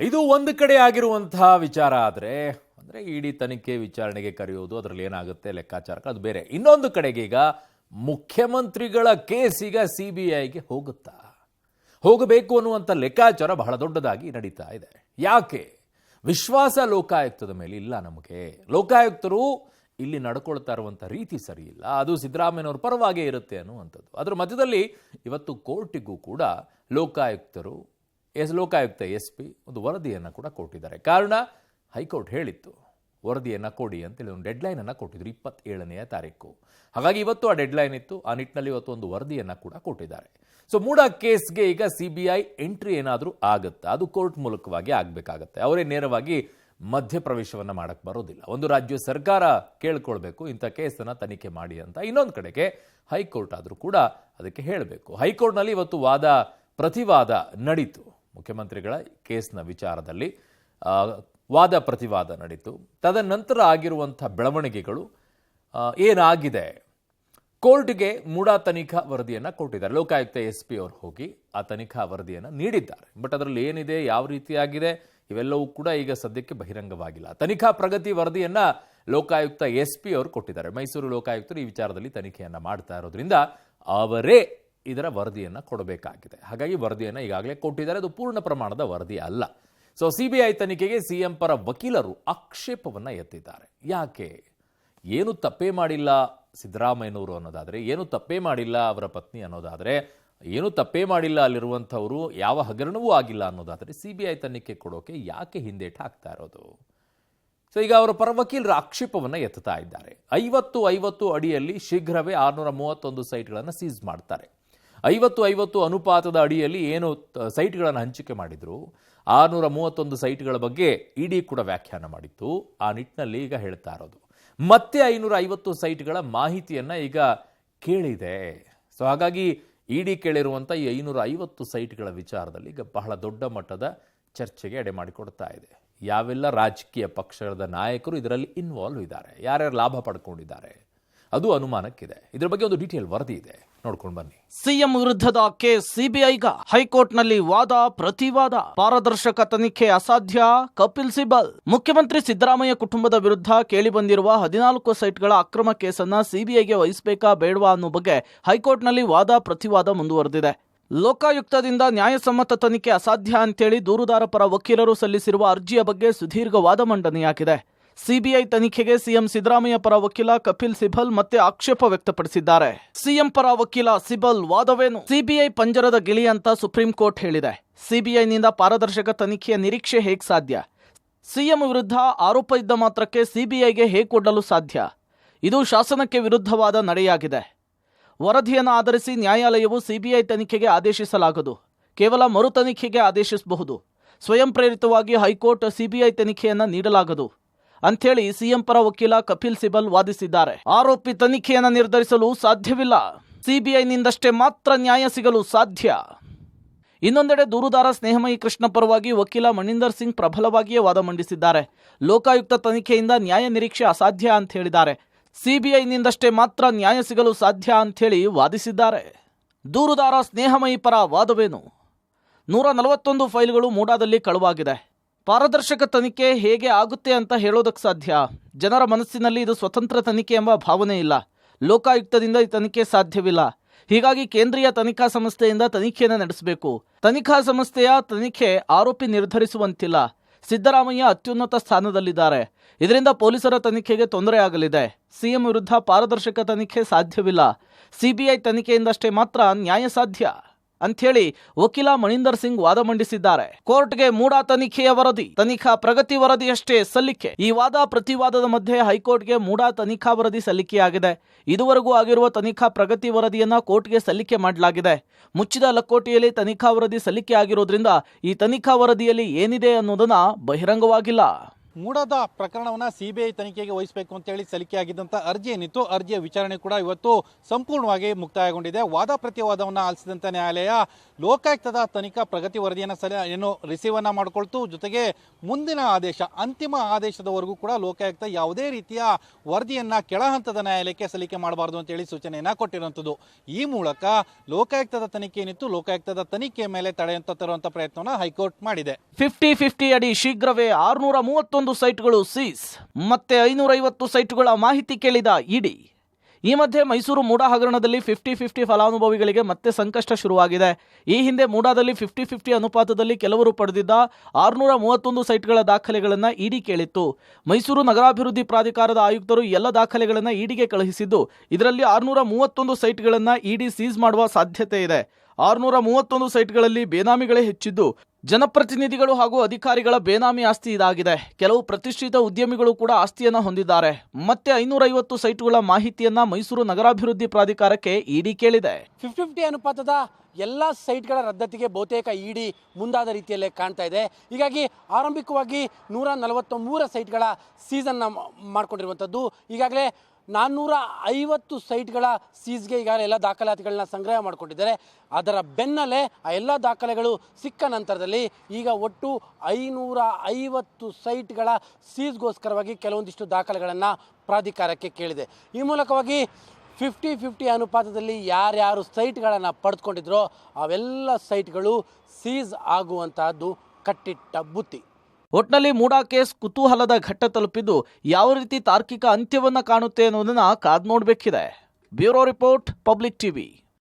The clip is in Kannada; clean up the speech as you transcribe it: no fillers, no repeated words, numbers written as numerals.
ಇದು ಒಂದು ಕಡೆ ಆಗಿರುವಂತಹ ವಿಚಾರ ಆದರೆ ಅಂದರೆ ಇಡಿ ತನಿಖೆ ವಿಚಾರಣೆಗೆ ಕರೆಯೋದು ಅದರಲ್ಲಿ ಏನಾಗುತ್ತೆ ಲೆಕ್ಕಾಚಾರ ಅದು ಬೇರೆ. ಇನ್ನೊಂದು ಕಡೆಗೆ ಈಗ ಮುಖ್ಯಮಂತ್ರಿಗಳ ಕೇಸ್ ಈಗ CBIಗೆ ಹೋಗಬೇಕು ಅನ್ನುವಂಥ ಲೆಕ್ಕಾಚಾರ ಬಹಳ ದೊಡ್ಡದಾಗಿ ನಡೀತಾ ಇದೆ. ಯಾಕೆ? ವಿಶ್ವಾಸ ಲೋಕಾಯುಕ್ತದ ಮೇಲೆ ಇಲ್ಲ ನಮಗೆ. ಲೋಕಾಯುಕ್ತರು ಇಲ್ಲಿ ನಡ್ಕೊಳ್ತಾ ಇರುವಂಥ ರೀತಿ ಸರಿ ಇಲ್ಲ, ಅದು ಸಿದ್ದರಾಮಯ್ಯನವ್ರ ಪರವಾಗೇ ಇರುತ್ತೆ ಅನ್ನುವಂಥದ್ದು. ಅದರ ಮಧ್ಯದಲ್ಲಿ ಇವತ್ತು ಕೋರ್ಟಿಗೂ ಕೂಡ ಲೋಕಾಯುಕ್ತ SP ಒಂದು ವರದಿಯನ್ನು ಕೂಡ ಕೊಟ್ಟಿದ್ದಾರೆ. ಕಾರಣ ಹೈಕೋರ್ಟ್ ಹೇಳಿತ್ತು ವರದಿಯನ್ನು ಕೊಡಿ ಅಂತೇಳಿ ಒಂದು ಡೆಡ್ಲೈನನ್ನು ಕೊಟ್ಟಿದ್ರು 27ನೇ ತಾರೀಕು. ಹಾಗಾಗಿ ಇವತ್ತು ಆ ಡೆಡ್ಲೈನ್ ಇತ್ತು. ಆ ನಿಟ್ಟಿನಲ್ಲಿ ಇವತ್ತು ಒಂದು ವರದಿಯನ್ನು ಕೂಡ ಕೊಟ್ಟಿದ್ದಾರೆ. ಸೊ ಮೂಡ ಕೇಸ್ಗೆ ಈಗ CBI ಎಂಟ್ರಿ ಏನಾದರೂ ಆಗುತ್ತಾ? ಅದು ಕೋರ್ಟ್ ಮೂಲಕವಾಗಿ ಆಗಬೇಕಾಗತ್ತೆ. ಅವರೇ ನೇರವಾಗಿ ಮಧ್ಯಪ್ರವೇಶವನ್ನು ಮಾಡಕ್ಕೆ ಬರೋದಿಲ್ಲ. ಒಂದು ರಾಜ್ಯ ಸರ್ಕಾರ ಕೇಳ್ಕೊಳ್ಬೇಕು ಇಂಥ ಕೇಸನ್ನು ತನಿಖೆ ಮಾಡಿ ಅಂತ. ಇನ್ನೊಂದು ಕಡೆಗೆ ಹೈಕೋರ್ಟ್ ಆದರೂ ಕೂಡ ಅದಕ್ಕೆ ಹೇಳಬೇಕು. ಹೈಕೋರ್ಟ್ನಲ್ಲಿ ಇವತ್ತು ವಾದ ಪ್ರತಿವಾದ ನಡೀತು. ಮುಖ್ಯಮಂತ್ರಿಗಳ ಕೇಸ್ನ ವಿಚಾರದಲ್ಲಿ ವಾದ ಪ್ರತಿವಾದ ನಡೀತು. ತದನಂತರ ಆಗಿರುವಂಥ ಬೆಳವಣಿಗೆಗಳು ಏನಾಗಿದೆ? ಕೋರ್ಟ್ಗೆ ಮೂಡಾ ತನಿಖಾ ವರದಿಯನ್ನು ಕೊಟ್ಟಿದ್ದಾರೆ. ಲೋಕಾಯುಕ್ತ SP ಅವರು ಹೋಗಿ ಆ ತನಿಖಾ ವರದಿಯನ್ನು ನೀಡಿದ್ದಾರೆ. ಬಟ್ ಅದರಲ್ಲಿ ಏನಿದೆ, ಯಾವ ರೀತಿಯಾಗಿದೆ, ಇವೆಲ್ಲವೂ ಕೂಡ ಈಗ ಸದ್ಯಕ್ಕೆ ಬಹಿರಂಗವಾಗಿಲ್ಲ. ತನಿಖಾ ಪ್ರಗತಿ ವರದಿಯನ್ನು ಲೋಕಾಯುಕ್ತ SP ಅವರು ಕೊಟ್ಟಿದ್ದಾರೆ. ಮೈಸೂರು ಲೋಕಾಯುಕ್ತರು ಈ ವಿಚಾರದಲ್ಲಿ ತನಿಖೆಯನ್ನು ಮಾಡ್ತಾ ಇರೋದ್ರಿಂದ ಅವರೇ ಇದರ ವರದಿಯನ್ನು ಕೊಡಬೇಕಾಗಿದೆ. ಹಾಗಾಗಿ ವರದಿಯನ್ನು ಈಗಾಗಲೇ ಕೊಟ್ಟಿದ್ದಾರೆ. ಅದು ಪೂರ್ಣ ಪ್ರಮಾಣದ ವರದಿ ಅಲ್ಲ. ಸೊ CBI ತನಿಖೆಗೆ CM ಪರ ವಕೀಲರು ಆಕ್ಷೇಪವನ್ನು ಎತ್ತಿದ್ದಾರೆ. ಯಾಕೆ? ಏನು ತಪ್ಪೇ ಮಾಡಿಲ್ಲ ಸಿದ್ದರಾಮಯ್ಯನವರು ಅನ್ನೋದಾದರೆ, ಏನು ತಪ್ಪೇ ಮಾಡಿಲ್ಲ ಅವರ ಪತ್ನಿ ಅನ್ನೋದಾದರೆ, ಏನು ತಪ್ಪೇ ಮಾಡಿಲ್ಲ ಅಲ್ಲಿರುವಂಥವರು, ಯಾವ ಹಗರಣವೂ ಆಗಿಲ್ಲ ಅನ್ನೋದಾದರೆ CBI ತನಿಖೆ ಕೊಡೋಕೆ ಯಾಕೆ ಹಿಂದೇಟು ಹಾಕ್ತಾ ಇರೋದು? ಸೊ ಈಗ ಅವರ ಪರ ವಕೀಲರ ಆಕ್ಷೇಪವನ್ನು ಎತ್ತುತ್ತಾ ಇದ್ದಾರೆ. 50-50 ಅಡಿಯಲ್ಲಿ ಶೀಘ್ರವೇ 631 ಸೈಟ್ಗಳನ್ನು ಸೀಸ್ ಮಾಡ್ತಾರೆ. 50-50 ಅನುಪಾತದ ಅಡಿಯಲ್ಲಿ ಏನು ಸೈಟ್ಗಳನ್ನು ಹಂಚಿಕೆ ಮಾಡಿದ್ರು, 631 ಸೈಟ್ಗಳ ಬಗ್ಗೆ ಇಡಿ ಕೂಡ ವ್ಯಾಖ್ಯಾನ ಮಾಡಿತ್ತು. ಆ ನಿಟ್ಟಿನಲ್ಲಿ ಈಗ ಹೇಳ್ತಾ ಇರೋದು ಮತ್ತೆ 550 ಸೈಟ್ಗಳ ಮಾಹಿತಿಯನ್ನು ಈಗ ಕೇಳಿದೆ. ಸೊ ಹಾಗಾಗಿ ಇಡಿ ಕೇಳಿರುವಂಥ ಈ 550 ಸೈಟ್ಗಳ ವಿಚಾರದಲ್ಲಿ ಈಗ ಬಹಳ ದೊಡ್ಡ ಮಟ್ಟದ ಚರ್ಚೆಗೆ ಎಡೆ ಮಾಡಿಕೊಡ್ತಾ ಇದೆ. ಯಾವೆಲ್ಲ ರಾಜಕೀಯ ಪಕ್ಷದ ನಾಯಕರು ಇದರಲ್ಲಿ ಇನ್ವಾಲ್ವ್ ಇದ್ದಾರೆ, ಯಾರ್ಯಾರು ಲಾಭ ಪಡ್ಕೊಂಡಿದ್ದಾರೆ, ಅದು ಅನುಮಾನಕ್ಕಿದೆ. ಇದರ ಬಗ್ಗೆ ಒಂದು ಡೀಟೇಲ್ ವರದಿ ಇದೆ, ನೋಡ್ಕೊಂಡು ಬನ್ನಿ. ಸಿಎಂ ವಿರುದ್ಧದ ಕೇಸ್ CBIಗ ಹೈಕೋರ್ಟ್ನಲ್ಲಿ ವಾದ ಪ್ರತಿವಾದ. ಪಾರದರ್ಶಕ ತನಿಖೆ ಅಸಾಧ್ಯ, ಕಪಿಲ್ ಸಿಬಲ್. ಮುಖ್ಯಮಂತ್ರಿ ಸಿದ್ದರಾಮಯ್ಯ ಕುಟುಂಬದ ವಿರುದ್ಧ ಕೇಳಿಬಂದಿರುವ 14 ಸೈಟ್ಗಳ ಅಕ್ರಮ ಕೇಸನ್ನ CBIಗೆ ವಹಿಸಬೇಕಾ ಬೇಡವಾ ಅನ್ನೋ ಬಗ್ಗೆ ಹೈಕೋರ್ಟ್ನಲ್ಲಿ ವಾದ ಪ್ರತಿವಾದ ಮುಂದುವರೆದಿದೆ. ಲೋಕಾಯುಕ್ತದಿಂದ ನ್ಯಾಯಸಮ್ಮತ ತನಿಖೆ ಅಸಾಧ್ಯ ಅಂತೇಳಿ ದೂರುದಾರ ಪರ ವಕೀಲರು ಸಲ್ಲಿಸಿರುವ ಅರ್ಜಿಯ ಬಗ್ಗೆ ಸುದೀರ್ಘ ವಾದ ಮಂಡನೆಯಾಗಿದೆ. CBI ತನಿಖೆಗೆ ಸಿಎಂ ಸಿದ್ದರಾಮಯ್ಯ ಪರ ವಕೀಲ ಕಪಿಲ್ ಸಿಬಲ್ ಮತ್ತೆ ಆಕ್ಷೇಪ ವ್ಯಕ್ತಪಡಿಸಿದ್ದಾರೆ. ಸಿಎಂ ಪರ ವಕೀಲ ಸಿಬಲ್ ವಾದವೇನು? CBI ಪಂಜರದ ಗಿಳಿ ಅಂತ ಸುಪ್ರೀಂ ಕೋರ್ಟ್ ಹೇಳಿದೆ. CBIನಿಂದ ಪಾರದರ್ಶಕ ತನಿಖೆಯ ನಿರೀಕ್ಷೆ ಹೇಗೆ ಸಾಧ್ಯ? ಸಿಎಂ ವಿರುದ್ಧ ಆರೋಪ ಇದ್ದ ಮಾತ್ರಕ್ಕೆ CBIಗೆ ಹೇಗೆ ಕೊಡಲು ಸಾಧ್ಯ? ಇದು ಶಾಸನಕ್ಕೆ ವಿರುದ್ಧವಾದ ನಡೆಯಾಗಿದೆ. ವರದಿಯನ್ನು ಆಧರಿಸಿ ನ್ಯಾಯಾಲಯವು CBI ತನಿಖೆಗೆ ಆದೇಶಿಸಲಾಗದು, ಕೇವಲ ಮರು ತನಿಖೆಗೆ ಆದೇಶಿಸಬಹುದು. ಸ್ವಯಂ ಪ್ರೇರಿತವಾಗಿ ಹೈಕೋರ್ಟ್ CBI ತನಿಖೆಯನ್ನ ನೀಡಲಾಗದು ಅಂಥೇಳಿ ಸಿಎಂ ಪರ ವಕೀಲ ಕಪಿಲ್ ಸಿಬಲ್ ವಾದಿಸಿದ್ದಾರೆ. ಆರೋಪಿ ತನಿಖೆಯನ್ನು ನಿರ್ಧರಿಸಲು ಸಾಧ್ಯವಿಲ್ಲ, CBIನಿಂದಷ್ಟೇ ಮಾತ್ರ ನ್ಯಾಯ ಸಿಗಲು ಸಾಧ್ಯ. ಇನ್ನೊಂದೆಡೆ ದೂರುದಾರ ಸ್ನೇಹಮಯಿ ಕೃಷ್ಣ ಪರವಾಗಿ ವಕೀಲ ಮಣಿಂದರ್ ಸಿಂಗ್ ಪ್ರಬಲವಾಗಿಯೇ ವಾದ ಮಂಡಿಸಿದ್ದಾರೆ. ಲೋಕಾಯುಕ್ತ ತನಿಖೆಯಿಂದ ನ್ಯಾಯ ನಿರೀಕ್ಷೆ ಅಸಾಧ್ಯ ಅಂತ ಹೇಳಿದ್ದಾರೆ. CBIನಿಂದಷ್ಟೇ ಮಾತ್ರ ನ್ಯಾಯ ಸಿಗಲು ಸಾಧ್ಯ ಅಂಥೇಳಿ ವಾದಿಸಿದ್ದಾರೆ. ದೂರುದಾರ ಸ್ನೇಹಮಯಿ ಪರ ವಾದವೇನು? 141 ಫೈಲ್ಗಳು ಮೂಡಾದಲ್ಲಿ ಕಳುವಾಗಿದೆ. ಪಾರದರ್ಶಕ ತನಿಖೆ ಹೇಗೆ ಆಗುತ್ತೆ ಅಂತ ಹೇಳೋದಕ್ಕೆ ಸಾಧ್ಯ? ಜನರ ಮನಸ್ಸಿನಲ್ಲಿ ಇದು ಸ್ವತಂತ್ರ ತನಿಖೆ ಎಂಬ ಭಾವನೆ ಇಲ್ಲ. ಲೋಕಾಯುಕ್ತದಿಂದ ಈ ತನಿಖೆ ಸಾಧ್ಯವಿಲ್ಲ. ಹೀಗಾಗಿ ಕೇಂದ್ರೀಯ ತನಿಖಾ ಸಂಸ್ಥೆಯಿಂದ ತನಿಖೆಯನ್ನು ನಡೆಸಬೇಕು. ತನಿಖಾ ಸಂಸ್ಥೆಯ ತನಿಖೆ ಆರೋಪಿ ನಿರ್ಧರಿಸುವಂತಿಲ್ಲ. ಸಿದ್ದರಾಮಯ್ಯ ಅತ್ಯುನ್ನತ ಸ್ಥಾನದಲ್ಲಿದ್ದಾರೆ. ಇದರಿಂದ ಪೊಲೀಸರ ತನಿಖೆಗೆ ತೊಂದರೆ ಆಗಲಿದೆ. ಸಿಎಂ ವಿರುದ್ಧ ಪಾರದರ್ಶಕ ತನಿಖೆ ಸಾಧ್ಯವಿಲ್ಲ, CBI ತನಿಖೆಯಿಂದಷ್ಟೇ ಮಾತ್ರ ನ್ಯಾಯ ಸಾಧ್ಯ ಅಂಥೇಳಿ ವಕೀಲ ಮಣಿಂದರ್ ಸಿಂಗ್ ವಾದ ಮಂಡಿಸಿದ್ದಾರೆ. ಕೋರ್ಟ್ಗೆ ಮೂಡಾ ತನಿಖೆಯ ವರದಿ, ತನಿಖಾ ಪ್ರಗತಿ ವರದಿಯಷ್ಟೇ ಸಲ್ಲಿಕೆ. ಈ ವಾದ ಪ್ರತಿವಾದದ ಮಧ್ಯೆ ಹೈಕೋರ್ಟ್ಗೆ ಮೂಡಾ ತನಿಖಾ ವರದಿ ಸಲ್ಲಿಕೆಯಾಗಿದೆ. ಇದುವರೆಗೂ ಆಗಿರುವ ತನಿಖಾ ಪ್ರಗತಿ ವರದಿಯನ್ನ ಕೋರ್ಟ್ಗೆ ಸಲ್ಲಿಕೆ ಮಾಡಲಾಗಿದೆ. ಮುಚ್ಚಿದ ಲಕೋಟೆಯಲ್ಲಿ ತನಿಖಾ ವರದಿ ಸಲ್ಲಿಕೆ ಆಗಿರೋದ್ರಿಂದ ಈ ತನಿಖಾ ವರದಿಯಲ್ಲಿ ಏನಿದೆ ಅನ್ನೋದನ್ನ ಬಹಿರಂಗವಾಗಿಲ್ಲ. ಮೂಡದ ಪ್ರಕರಣವನ್ನು CBI ತನಿಖೆಗೆ ವಹಿಸಬೇಕು ಅಂತೇಳಿ ಸಲ್ಲಿಕೆಯಾಗಿದ್ದಂಥ ಅರ್ಜಿ ಏನಿತ್ತು, ಅರ್ಜಿಯ ವಿಚಾರಣೆ ಕೂಡ ಇವತ್ತು ಸಂಪೂರ್ಣವಾಗಿ ಮುಕ್ತಾಯಗೊಂಡಿದೆ. ವಾದ ಪ್ರತಿವಾದವನ್ನು ಆಲಿಸಿದಂಥ ನ್ಯಾಯಾಲಯ ಲೋಕಾಯುಕ್ತದ ತನಿಖಾ ಪ್ರಗತಿ ವರದಿಯನ್ನು ರಿಸೀವನ್ನು ಮಾಡಿಕೊಳ್ತು. ಜೊತೆಗೆ ಮುಂದಿನ ಆದೇಶ, ಅಂತಿಮ ಆದೇಶದವರೆಗೂ ಕೂಡ ಲೋಕಾಯುಕ್ತ ಯಾವುದೇ ರೀತಿಯ ವರದಿಯನ್ನು ಕೆಳ ಹಂತದ ನ್ಯಾಯಾಲಯಕ್ಕೆ ಸಲ್ಲಿಕೆ ಮಾಡಬಾರ್ದು ಅಂತೇಳಿ ಸೂಚನೆಯನ್ನು ಕೊಟ್ಟಿರುವಂಥದ್ದು. ಈ ಮೂಲಕ ಲೋಕಾಯುಕ್ತದ ತನಿಖೆ ಏನಿತ್ತು, ಲೋಕಾಯುಕ್ತದ ತನಿಖೆ ಮೇಲೆ ತಡೆಯಂತ ತರುವಂಥ ಪ್ರಯತ್ನವನ್ನು ಹೈಕೋರ್ಟ್ ಮಾಡಿದೆ. 50-50 ಅಡಿ ಶೀಘ್ರವೇ 631 ಸೈಟ್ಗಳು ಸೀಸ್, ಮತ್ತೆ 550 ಸೈಟ್ಗಳ ಮಾಹಿತಿ ಕೇಳಿದ ಇಡಿ. ಈ ಮಧ್ಯೆ ಮೈಸೂರು ಮೂಡಾ ಹಗರಣದಲ್ಲಿ 50-50 ಫಲಾನುಭವಿಗಳಿಗೆ ಮತ್ತೆ ಸಂಕಷ್ಟ ಶುರುವಾಗಿದೆ. ಈ ಹಿಂದೆ ಮೂಡಾದಲ್ಲಿ 50-50 ಅನುಪಾತದಲ್ಲಿ ಕೆಲವರು ಪಡೆದಿದ್ದ 631 ಸೈಟ್ಗಳ ದಾಖಲೆಗಳನ್ನು ಇಡಿ ಕೇಳಿತ್ತು. ಮೈಸೂರು ನಗರಾಭಿವೃದ್ಧಿ ಪ್ರಾಧಿಕಾರದ ಆಯುಕ್ತರು ಎಲ್ಲ ದಾಖಲೆಗಳನ್ನು ಇಡಿಗೆ ಕಳುಹಿಸಿದ್ದು, ಇದರಲ್ಲಿ 631 ಸೈಟ್ಗಳನ್ನು ಇಡಿ ಸೀಸ್ ಮಾಡುವ ಸಾಧ್ಯತೆ ಇದೆ. 631 ಸೈಟ್ಗಳಲ್ಲಿ ಬೇನಾಮಿಗಳೇ ಹೆಚ್ಚಿದ್ದು, ಜನಪ್ರತಿನಿಧಿಗಳು ಹಾಗೂ ಅಧಿಕಾರಿಗಳ ಬೇನಾಮಿ ಆಸ್ತಿ ಇದಾಗಿದೆ. ಕೆಲವು ಪ್ರತಿಷ್ಠಿತ ಉದ್ಯಮಿಗಳು ಕೂಡ ಆಸ್ತಿಯನ್ನು ಹೊಂದಿದ್ದಾರೆ. ಮತ್ತೆ 550 ಸೈಟ್ಗಳ ಮಾಹಿತಿಯನ್ನ ಮೈಸೂರು ನಗರಾಭಿವೃದ್ಧಿ ಪ್ರಾಧಿಕಾರಕ್ಕೆ ಇಡಿ ಕೇಳಿದೆ. 50-50 ಅನುಪಾತದ ಎಲ್ಲ ಸೈಟ್ಗಳ ರದ್ದತಿಗೆ ಬಹುತೇಕ ಇಡಿ ಮುಂದಾದ ರೀತಿಯಲ್ಲೇ ಕಾಣ್ತಾ ಇದೆ. ಹೀಗಾಗಿ ಆರಂಭಿಕವಾಗಿ 143 ಸೈಟ್ಗಳ ಸೀಸನ್ನ ಮಾಡ್ಕೊಂಡಿರುವಂಥದ್ದು. ಈಗಾಗಲೇ 450 ಸೈಟ್ಗಳ ಸೀಸ್ಗೆ ಈಗಾಗಲೇ ಎಲ್ಲ ದಾಖಲಾತಿಗಳನ್ನ ಸಂಗ್ರಹ ಮಾಡಿಕೊಂಡಿದ್ದಾರೆ. ಅದರ ಬೆನ್ನಲ್ಲೇ ಆ ಎಲ್ಲ ದಾಖಲೆಗಳು ಸಿಕ್ಕ ನಂತರದಲ್ಲಿ ಈಗ ಒಟ್ಟು 550 ಸೈಟ್ಗಳ ಸೀಸ್ಗೋಸ್ಕರವಾಗಿ ಕೆಲವೊಂದಿಷ್ಟು ದಾಖಲೆಗಳನ್ನು ಪ್ರಾಧಿಕಾರಕ್ಕೆ ಕೇಳಿದೆ. ಈ ಮೂಲಕವಾಗಿ 50-50 ಅನುಪಾತದಲ್ಲಿ ಯಾರ್ಯಾರು ಸೈಟ್ಗಳನ್ನು ಪಡೆದುಕೊಂಡಿದ್ರೋ ಅವೆಲ್ಲ ಸೈಟ್ಗಳು ಸೀಸ್ ಆಗುವಂತಹದ್ದು ಕಟ್ಟಿಟ್ಟ ಬುತ್ತಿ. ಒಟ್ನಲ್ಲಿ ಮೂಡಾ ಕೇಸ್ ಕುತೂಹಲದ ಘಟ್ಟ ತಲುಪಿದ್ದು, ಯಾವ ರೀತಿ ತಾರ್ಕಿಕ ಅಂತ್ಯವನ್ನ ಕಾಣುತ್ತೆ ಅನ್ನೋದನ್ನ ಕಾದ್ ನೋಡ್ಬೇಕಿದೆ. Bureau report, public TV.